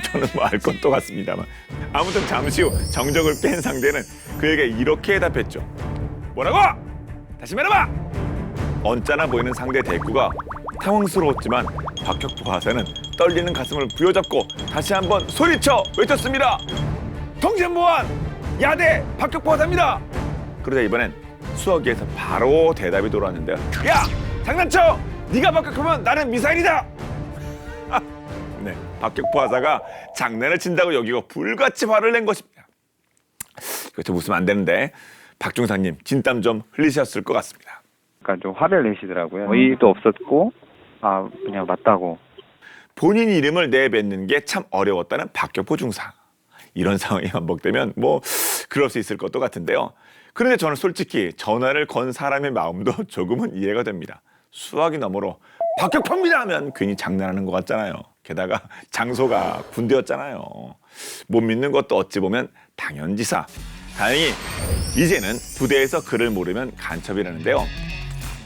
저는 알 것도 같습니다만 아무튼 잠시 후 정적을 깬 상대는 그에게 이렇게 답했죠. 뭐라고? 다시 말해봐! 언짢아 보이는 상대 대꾸가 당황스러웠지만 박격포 하사는 떨리는 가슴을 부여잡고 다시 한번 소리쳐 외쳤습니다. 통신보안 야대 박격포 하사입니다. 그러자 이번엔 수화기에서 바로 대답이 돌아왔는데요. 야! 장난쳐! 네가 박격포면 나는 미사일이다! 네, 박격포 하사가 장난을 친다고 여기고 불같이 화를 낸 것입니다. 이거 좀 웃으면 안 되는데 박 중사님 진땀 좀 흘리셨을 것 같습니다. 그러니까 좀 화를 내시더라고요. 어이도 없었고 그냥 맞다고. 본인 이름을 내뱉는 게 참 어려웠다는 박격포 중사. 이런 상황이 반복되면 뭐 그럴 수 있을 것도 같은데요. 그런데 저는 솔직히 전화를 건 사람의 마음도 조금은 이해가 됩니다. 수화기 너머로 박격포입니다 하면 괜히 장난하는 것 같잖아요. 게다가 장소가 군대였잖아요. 못 믿는 것도 어찌 보면 당연지사. 다행히 이제는 부대에서 그를 모르면 간첩이라는데요.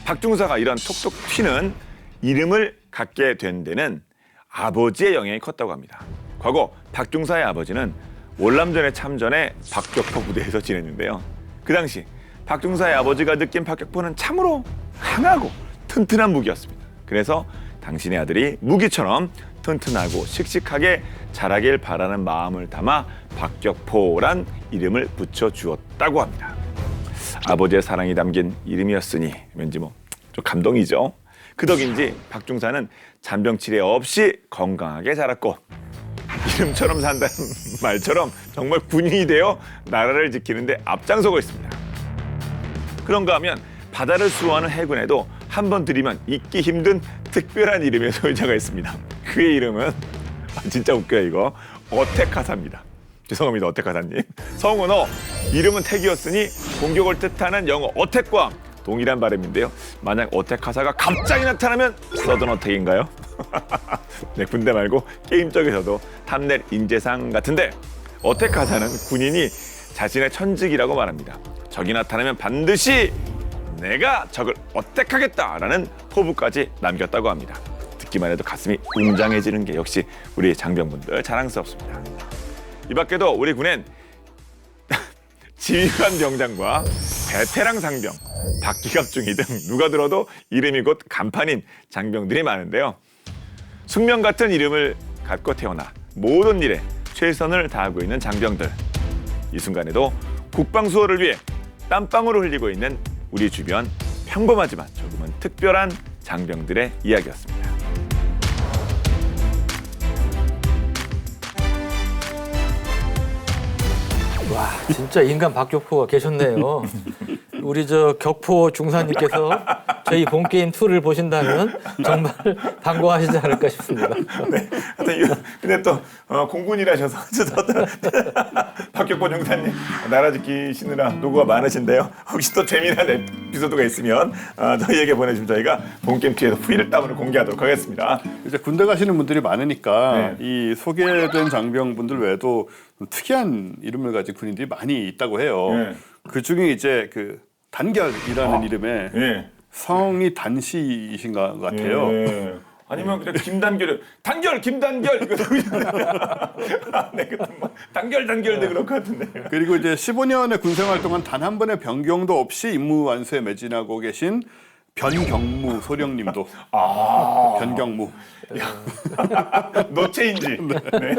박중사가 이런 톡톡 튀는 이름을 갖게 된 데는 아버지의 영향이 컸다고 합니다. 과거 박중사의 아버지는 월남전에 참전해 박격포 부대에서 지냈는데요. 그 당시 박중사의 아버지가 느낀 박격포는 참으로 강하고 튼튼한 무기였습니다. 그래서 당신의 아들이 무기처럼 튼튼하고 씩씩하게 자라길 바라는 마음을 담아 박격포란 이름을 붙여주었다고 합니다. 아버지의 사랑이 담긴 이름이었으니 왠지 좀 감동이죠. 그 덕인지 박중사는 잔병치레 없이 건강하게 자랐고 이름처럼 산다는 말처럼 정말 군인이 되어 나라를 지키는데 앞장서고 있습니다. 그런가 하면 바다를 수호하는 해군에도 한 번 들이면 잊기 힘든 특별한 이름의 소유자가 있습니다. 그의 이름은 진짜 웃겨요 이거. 어택하사입니다. 죄송합니다 어택하사님. 성은어, 이름은 택이었으니 공격을 뜻하는 영어 어택과 동일한 발음인데요. 만약 어택하사가 갑자기 나타나면 서든 어택인가요? 네, 군대 말고 게임 쪽에서도 탐낼 인재상 같은데 어택하사는 군인이 자신의 천직이라고 말합니다. 적이 나타나면 반드시 내가 적을 어택하겠다라는 포부까지 남겼다고 합니다. 듣기만 해도 가슴이 웅장해지는 게 역시 우리 장병분들 자랑스럽습니다. 이 밖에도 우리 군엔 지휘관 병장과 베테랑 상병, 박기갑 중이 등 누가 들어도 이름이 곧 간판인 장병들이 많은데요. 숙명 같은 이름을 갖고 태어나 모든 일에 최선을 다하고 있는 장병들. 이 순간에도 국방수호를 위해 땀방울을 흘리고 있는 우리 주변 평범하지만 조금은 특별한 장병들의 이야기였습니다. 와, 진짜 인간 박격포가 계셨네요. 우리 저 격포 중사님께서 저희 본 게임 2를 보신다면 정말 반가워하시지 않을까 싶습니다. 네. 근데 또 공군이라셔서 박격포 중사님 나라 지키시느라 노고가 많으신데요. 혹시 또 재미난 에피소드가 있으면 저희에게 보내주시면 저희가 본 게임 2에서 후기를 따로 공개하도록 하겠습니다. 이제 군대 가시는 분들이 많으니까 네. 이 소개된 장병분들 외에도 특이한 이름을 가진 군인들이 많이 있다고 해요. 네. 그 중에 이제 그 단결이라는 이름의 예. 성이 단씨이신 것 같아요. 예. 아니면 그냥 김단결, 단결, 김단결 이거 네, 단결도 그럴 것 같은데. 그리고 이제 15년의 군 생활 동안 단 한 번의 변경도 없이 임무 완수에 매진하고 계신 변경무 소령님도 변경무. 노 체인지. 네.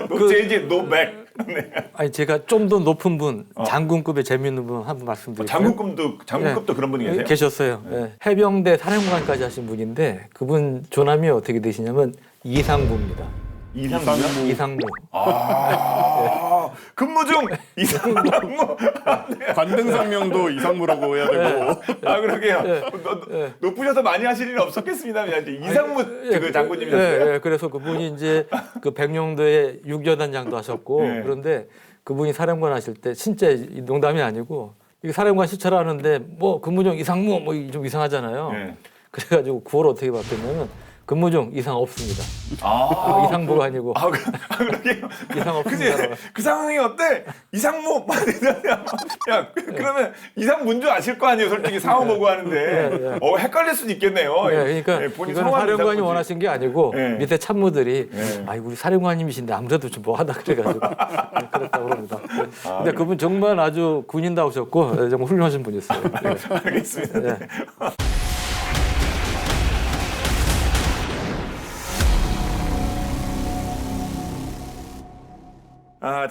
노 체인지, 노 백. 네. 아니 제가 좀 더 높은 분, 장군급의 재미있는 분 한 분 말씀드릴게요. 장군급도 그런 분이 계세요? 계셨어요. 네. 해병대 사령관까지 하신 분인데 그분 조남이 어떻게 되시냐면 이상무입니다. 이상무. 근무 중 이상무. 관등상명도 이상무라고 해야 되고. 그러게요. 높으셔서 많이 하실 일은 없었겠습니다. 이상무 그 장군님이셨어요. 네, 그래서 그분이 이제 그 백령도에 6여단장도 하셨고 네. 그런데 그분이 사령관 하실 때 진짜 농담이 아니고 이게 사령관 시찰을 하는데 뭐 근무 중 이상무 뭐 좀 이상하잖아요. 네. 그래가지고 9월 어떻게 바뀌었냐면 근무 중 이상 없습니다. 이상무가 아니고 그러게요. 이상 없습니다. 그 상황이 어때? 이상무 야 그러면 이상문 줄 아실 거 아니에요. 솔직히 상황 보고 하는데 헷갈릴 수도 있겠네요. 그러니까 본인 이건 사령관이 이상무지. 원하신 게 아니고 네. 밑에 참모들이 네. 우리 사령관님이신데 아무래도 좀 뭐하다 그래가지고 그렇다고 합니다. 근데 그분 정말 아주 군인다우셨고 정말 훌륭하신 분이었어요. 네. 알겠습니다. 네.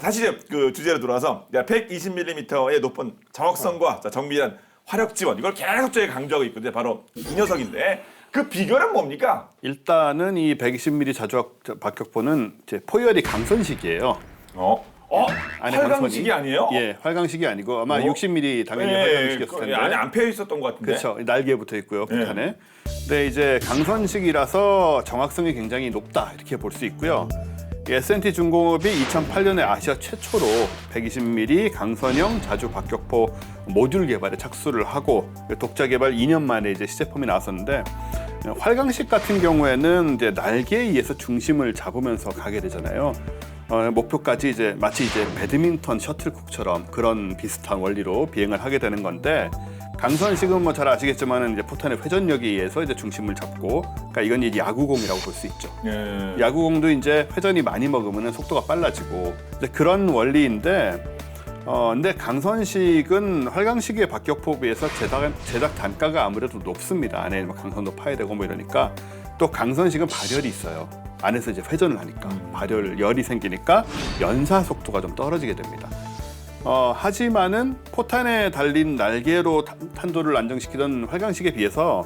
다시 그 주제로 돌아와서 120mm의 높은 정확성과 정밀한 화력 지원 이걸 계속 저희가 강조하고 있거든요. 바로 이 녀석인데 그 비결은 뭡니까? 일단은 이 120mm 자주 박격포는 이제 포열이 강선식이에요. 안에 활강식이 아니에요? 예, 활강식이 아니고 아마 60mm 당연히 활강식이었을 텐데. 안에 안 패여 있었던 것 같은데. 그렇죠. 날개에 붙어 있고요, 폭탄에. 근데 이제 강선식이라서 정확성이 굉장히 높다 이렇게 볼 수 있고요. S&T 중공업이 2008년에 아시아 최초로 120mm 강선형 자주 박격포 모듈 개발에 착수를 하고 독자 개발 2년 만에 이제 시제품이 나왔었는데, 활강식 같은 경우에는 이제 날개에 의해서 중심을 잡으면서 가게 되잖아요. 목표까지 이제 마치 이제 배드민턴 셔틀콕처럼 그런 비슷한 원리로 비행을 하게 되는 건데, 강선식은 뭐 잘 아시겠지만은 이제 포탄의 회전력에 의해서 이제 중심을 잡고, 그러니까 이건 이제 야구공이라고 볼 수 있죠. 예. 야구공도 이제 회전이 많이 먹으면 속도가 빨라지고, 이제 그런 원리인데, 근데 강선식은 활강식의 박격포에 비해서 제작 단가가 아무래도 높습니다. 안에 뭐 강선도 파야 되고 뭐 이러니까. 또 강선식은 발열이 있어요. 안에서 이제 회전을 하니까 발열열이 생기니까 연사 속도가 좀 떨어지게 됩니다. 하지만은 포탄에 달린 날개로 탄도를 안정시키던 활강식에 비해서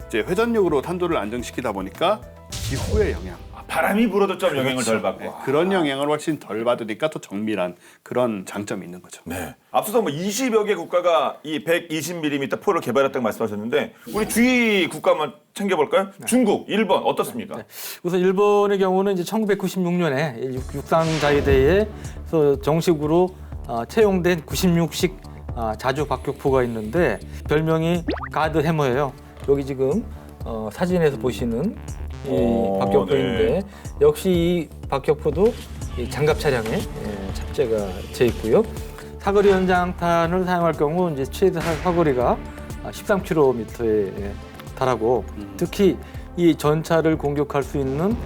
이제 회전력으로 탄도를 안정시키다 보니까 기후의 영향, 바람이 불어도 좀 영향을 덜 받고. 네, 그런 영향을 훨씬 덜 받으니까 더 정밀한 그런 장점이 있는 거죠. 네. 앞서서 뭐 20여 개 국가가 이 120mm 포를 개발했다고 말씀하셨는데, 우리 주위 국가만 챙겨볼까요? 중국, 일본 어떻습니까? 네. 우선 일본의 경우는 이제 1996년에 육상자위대에서 정식으로 채용된 96식 자주 박격포가 있는데 별명이 가드 해머예요. 여기 지금 사진에서 보시는 이 박격포인데, 네. 역시 이 박격포도 이 장갑 차량에 탑재가 돼 있고요. 사거리 연장탄을 사용할 경우 이제 최대 사거리가 13km에 달하고, 특히 이 전차를 공격할 수 있는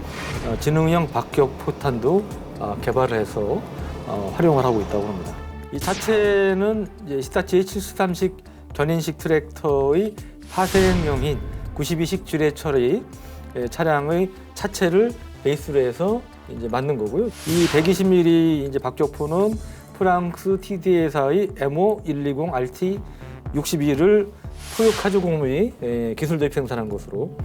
지능형 박격포탄도 개발을 해서 활용을 하고 있다고 합니다. 이 자체는 이제 히타치의 73식 견인식 트랙터의 파생형인 92식 지뢰 처리 차량의 차체를 베이스로 해서 이제 만든 거고요. 이 120mm 이제 박격포는 프랑스 TDA사의 MO120 RT62를 토요카즈 공무이 기술 도입 생산한 것으로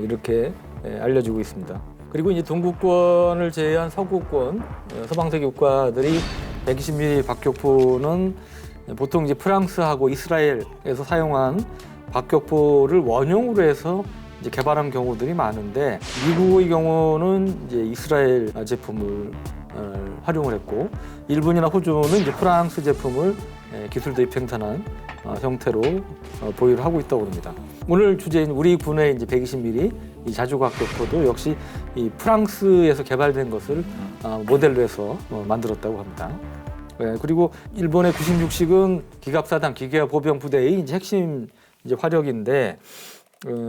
이렇게 알려지고 있습니다. 그리고 이제 동구권을 제외한 서구권 서방세계 국가들이 120mm 박격포는 보통 이제 프랑스하고 이스라엘에서 사용한 박격포를 원용으로 해서 이제 개발한 경우들이 많은데, 미국의 경우는 이제 이스라엘 제품을 활용을 했고, 일본이나 호주는 이제 프랑스 제품을 기술 도입 생산한 형태로 보유를 하고 있다고 합니다. 오늘 주제인 우리 군의 이제 120mm 이 자주 박격포도 역시 이 프랑스에서 개발된 것을 모델로 해서 만들었다고 합니다. 그리고 일본의 96식은 기갑사단 기계화 보병 부대의 이제 핵심 이제 화력인데,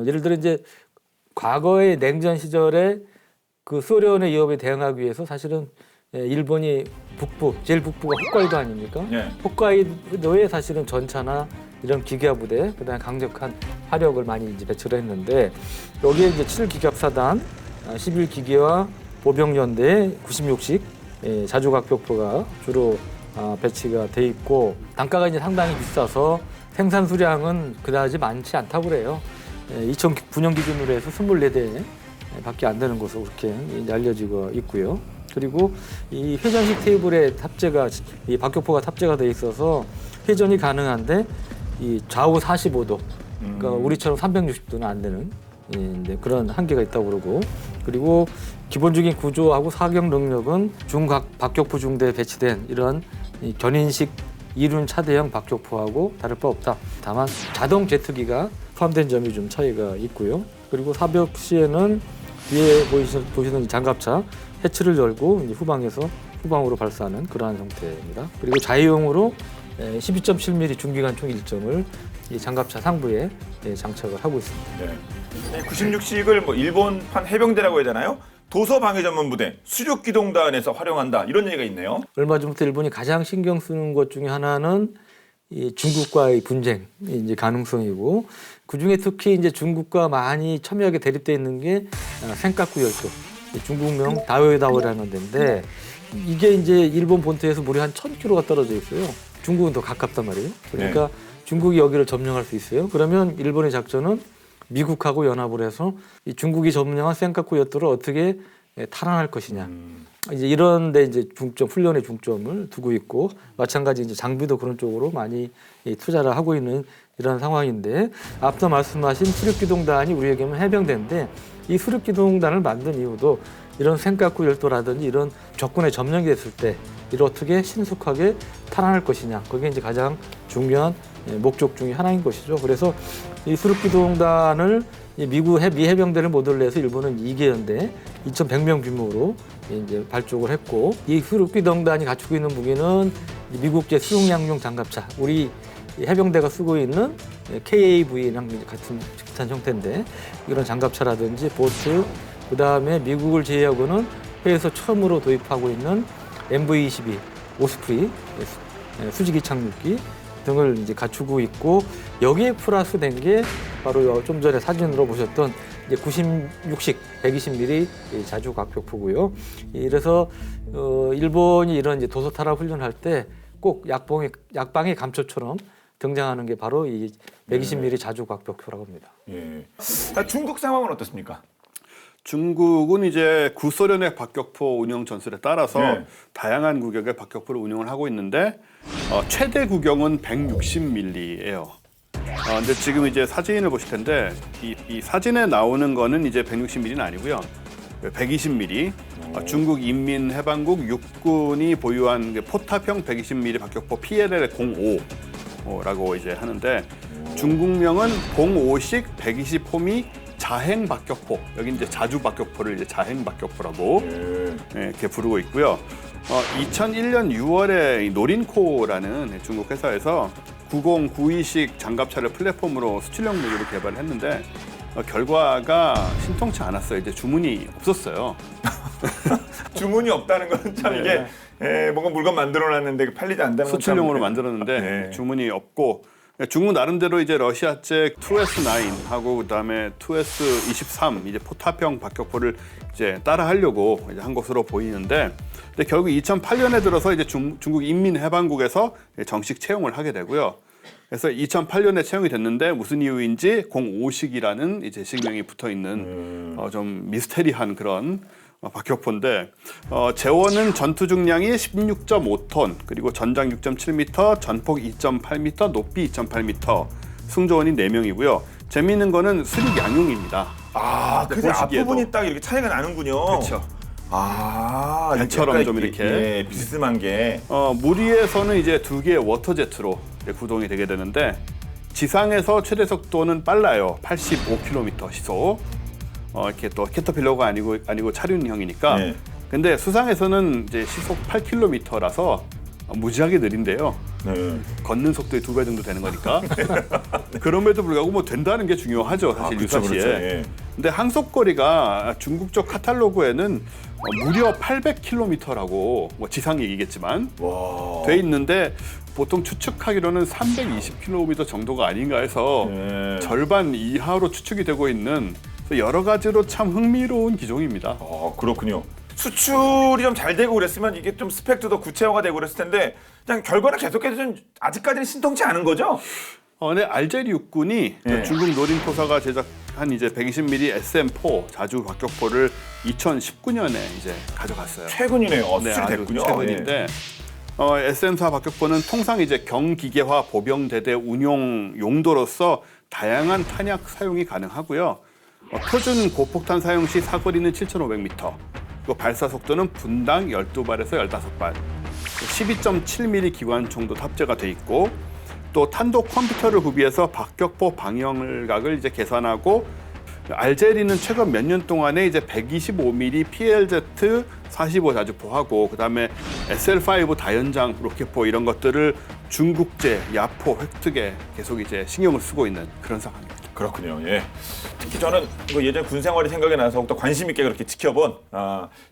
예를 들어 이제 과거의 냉전 시절에 그 소련의 위협에 대응하기 위해서 사실은 일본이 제일 북부가 홋카이도 아닙니까? 네. 홋카이도에 사실은 전차나 이런 기계화 부대, 그다음에 강력한 화력을 많이 이제 배치를 했는데, 여기에 이제 7기갑사단, 11기계화 보병연대 96식 자주박격포가 주로 배치가 돼 있고, 단가가 이제 상당히 비싸서 생산 수량은 그다지 많지 않다고 그래요. 2009년 기준으로 해서 24대 밖에 안 되는 것으로 그렇게 알려지고 있고요. 그리고 이 회전식 테이블에 탑재가, 이 박격포가 탑재가 돼 있어서 회전이 가능한데 이 좌우 45도, 그러니까 우리처럼 360도는 안 되는 그런 한계가 있다고 그러고, 그리고 기본적인 구조하고 사격 능력은 중각 박격포 중대에 배치된 이런 이 견인식 이륜 차대형 박격포하고 다를 바 없다. 다만 자동 제트기가 포함된 점이 좀 차이가 있고요. 그리고 사격 시에는 뒤에 보시는 장갑차 해치를 열고 이제 후방으로 발사하는 그러한 형태입니다. 그리고 자유형으로 12.7mm 중기관총 1점을 이 장갑차 상부에 장착을 하고 있습니다. 네. 96식을 뭐 일본판 해병대라고 해야 되나요? 도서 방해 전문 부대, 수륙 기동단에서 활용한다, 이런 얘기가 있네요. 얼마 전부터 일본이 가장 신경 쓰는 것 중에 하나는 이 중국과의 분쟁 이제 가능성이고, 그 중에 특히 이제 중국과 많이 첨예하게 대립돼 있는 게 센카쿠 열도, 중국명 다오에다오라는 데인데, 이게 이제 일본 본토에서 무려 한 1000km가 떨어져 있어요. 중국은 더 가깝단 말이에요. 그러니까 중국이 여기를 점령할 수 있어요. 그러면 일본의 작전은 미국하고 연합을 해서 이 중국이 점령한 센카쿠 열도를 어떻게 탈환할 것이냐. 이제 이런데 이제 훈련의 중점을 두고 있고, 마찬가지 이제 장비도 그런 쪽으로 많이 투자를 하고 있는 이런 상황인데, 앞서 말씀하신 수륙기동단이 우리에게는 해병대인데, 이 수륙기동단을 만든 이유도 이런 생각구 열도라든지 이런 적군에 점령이 됐을 때 이를 어떻게 신속하게 탈환할 것이냐. 그게 이제 가장 중요한 목적 중에 하나인 것이죠. 그래서 이 수륙기동단을 미국 미 해병대를 모델로 해서 일본은 2개 연대 2,100명 규모로 이제 발족을 했고, 이 수륙기동단이 갖추고 있는 무기는 미국제 수용량용 장갑차, 우리 해병대가 쓰고 있는 KAV랑 같은 비슷한 형태인데, 이런 장갑차라든지 보트, 그 다음에 미국을 제외하고는 해외에서 처음으로 도입하고 있는 MV-22 오스프리 수직이 착륙기 등을 이제 갖추고 있고, 여기에 플러스된 게 바로 좀 전에 사진으로 보셨던 이제 96식 120mm 자주 각격포고요. 이래서 일본이 이런 이제 도서 타락 훈련할 때 꼭 약방의 감초처럼 등장하는 게 바로 이 120mm 자주 각격포라고 합니다. 예. 중국 상황은 어떻습니까? 중국은 이제 구소련의 박격포 운영 전술에 따라서 네. 다양한 구격의 박격포를 운영을 하고 있는데 최대 구경은 160mm예요. 근데 지금 이제 사진을 보실 텐데 이 사진에 나오는 거는 이제 160mm는 아니고요. 120mm. 중국 인민해방국 육군이 보유한 포탑형 120mm 박격포 PLL-05라고 이제 하는데, 중국명은 05식 120호미 자행 박격포. 여기 이제 자주 박격포를 이제 자행 박격포라고 이렇게 부르고 있고요. 2001년 6월에 노린코라는 중국 회사에서 9092식 장갑차를 플랫폼으로 수출용 무기로 개발을 했는데 결과가 신통치 않았어요. 이제 주문이 없었어요. 주문이 없다는 건 참 이게 뭔가 물건 만들어놨는데 팔리지 않는다는 건 수출용으로 참, 만들었는데 네. 주문이 없고, 중국 나름대로 이제 러시아제 2S9하고 그다음에 2S23 이제 포탑형 박격포를 이제 따라하려고 이제 한 것으로 보이는데, 근데 결국 2008년에 들어서 이제 중국 인민해방국에서 정식 채용을 하게 되고요. 그래서 2008년에 채용이 됐는데 무슨 이유인지 05식이라는 이제 식명이 붙어 있는 좀 미스테리한 그런 박격포인데, 재원은 전투 중량이 16.5톤, 그리고 전장 6.7m, 전폭 2.8m, 높이 2.8m, 승조원이 4명이고요. 재미있는 거는 수륙 양용입니다. 아, 그래서 보시기에도. 앞부분이 딱 이렇게 차이가 나는군요. 그렇죠. 아, 배처럼 약간 좀 이렇게. 예, 비스듬한 게. 물 위에서는 이제 2개의 워터제트로 이제 구동이 되게 되는데, 지상에서 최대 속도는 빨라요. 85km 시속. 이렇게 또 캐터필러가 아니고 차륜형이니까. 네. 근데 수상에서는 이제 시속 8km라서 무지하게 느린데요. 네. 걷는 속도의 2배 정도 되는 거니까. 그럼에도 불구하고 뭐 된다는 게 중요하죠, 사실 그렇죠, 유사시에. 그렇죠. 예. 근데 항속거리가 중국 쪽 카탈로그에는 무려 800km라고 뭐 지상 얘기겠지만 와. 돼 있는데, 보통 추측하기로는 320km 정도가 아닌가 해서 예. 절반 이하로 추측이 되고 있는, 여러 가지로 참 흥미로운 기종입니다. 그렇군요. 수출이 좀 잘 되고 그랬으면 이게 좀 스펙도 더 구체화가 되고 그랬을 텐데, 그냥 결과는 계속해서 좀 아직까지는 신통치 않은 거죠? 네, 알제리 육군이 예. 중국 노린코사가 제작한 이제 120mm SM4 자주 박격포를 2019년에 이제 가져갔어요. 최근이네요. 네, 수출이 아주 됐군요. 최근인데, SM4 박격포는 통상 이제 경기계화 보병대대 운용 용도로서 다양한 탄약 사용이 가능하고요. 표준 고폭탄 사용 시 사거리는 7,500m, 그리고 발사 속도는 분당 12발에서 15발, 12.7mm 기관총도 탑재가 돼 있고, 또 탄도 컴퓨터를 구비해서 박격포 방향각을 이제 계산하고, 알제리는 최근 몇 년 동안에 이제 125mm PLZ 45 자주포하고, 그다음에 SL5 다연장 로켓포 이런 것들을 중국제 야포 획득에 계속 이제 신경을 쓰고 있는 그런 상황입니다. 그렇군요. 예. 특히 저는 예전 군 생활이 생각이 나서 더욱더 관심 있게 그렇게 지켜본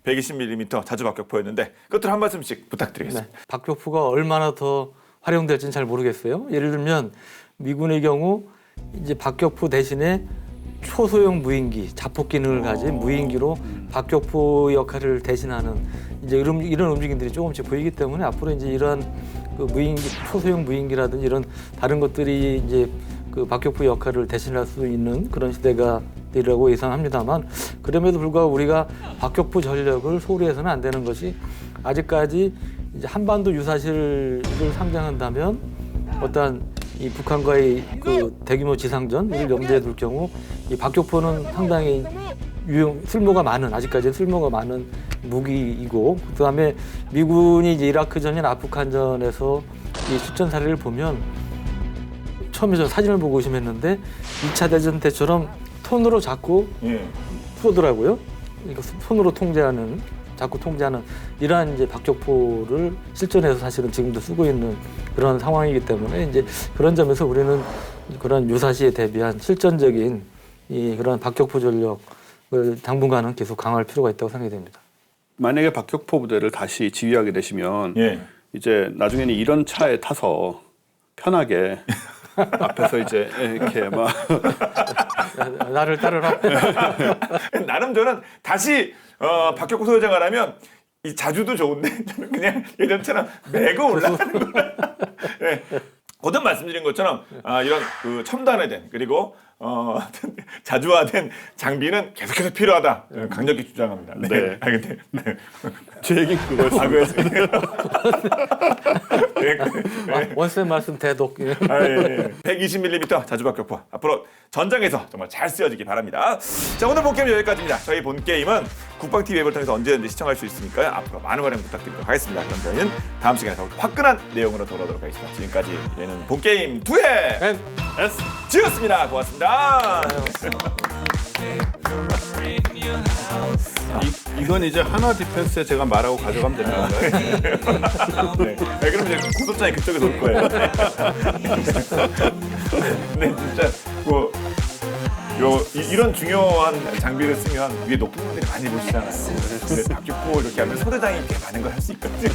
120mm 자주 박격포였는데, 그것들 한 말씀씩 부탁드리겠습니다. 네. 박격포가 얼마나 더 활용될지는 잘 모르겠어요. 예를 들면 미군의 경우 이제 박격포 대신에 초소형 무인기, 자폭 기능을 가진 무인기로 박격포 역할을 대신하는 이제 이런 움직임들이 조금씩 보이기 때문에, 앞으로 이제 이러한 그 무인기, 초소형 무인기라든지 이런 다른 것들이 이제 그 박격포 역할을 대신할 수 있는 그런 시대가 되리라고 예상합니다만, 그럼에도 불구하고 우리가 박격포 전력을 소홀히 해서는 안 되는 것이, 아직까지 이제 한반도 유사실을 상정한다면 어떠한 이 북한과의 그 대규모 지상전을 염두에 둘 경우 이 박격포는 상당히 쓸모가 많은 아직까지는 쓸모가 많은 무기이고 그다음에 미군이 이제 이라크전이나 아프간전에서 이 실전 사례를 보면 처음에 저 사진을 보고 의심했는데 2차 대전 때처럼 손으로 잡고 예. 쏘더라고요. 그러니까 손으로 자꾸 통제하는 이러한 이제 박격포를 실전에서 사실은 지금도 쓰고 있는 그런 상황이기 때문에 이제 그런 점에서 우리는 그런 유사시에 대비한 실전적인 이 그런 박격포 전력을 당분간은 계속 강화할 필요가 있다고 생각이 됩니다. 만약에 박격포 부대를 다시 지휘하게 되시면 예. 이제 나중에는 이런 차에 타서 편하게 앞에서 이제 이렇게 막 나를 따르라. 나름 저는 다시 박격포 소대장을 하면 이 자주도 좋은데 저는 그냥 예전처럼 메고 올라가는 거야. 네. 거듭 말씀드린 것처럼 이런 그 첨단화된 그리고 자주화된 장비는 계속해서 필요하다. 저는 강력히 주장합니다. 네. 네. 근데 네. 제 얘기는 그거였어요. 그랬어요. 원쌤 말씀 대독. 예. 120mm 자주 박격포 앞으로 전장에서 정말 잘 쓰여지기 바랍니다. 자, 오늘 본 게임 여기까지입니다. 저희 본 게임은 국방TV 앱을 통해서 언제든지 시청할 수 있으니까요. 앞으로 많은 활용 부탁드리도록 하겠습니다. 그럼 저희는 다음 시간에 더 화끈한 내용으로 돌아오도록 하겠습니다. 지금까지 얘는 본 게임 2회 S. 지었습니다. 고맙습니다. 이건 이제 하나 디펜스에 제가 말하고 가져가면 되는 건가요? 네. 그럼 이제 고소장이 그쪽에서 올 거예요. 근데 진짜 뭐 이런 중요한 장비를 쓰면 위에 높은 분들이 많이 보시잖아요. 근데 박격포 이렇게 하면 소대장이 꽤 많은 걸 할 수 있거든요.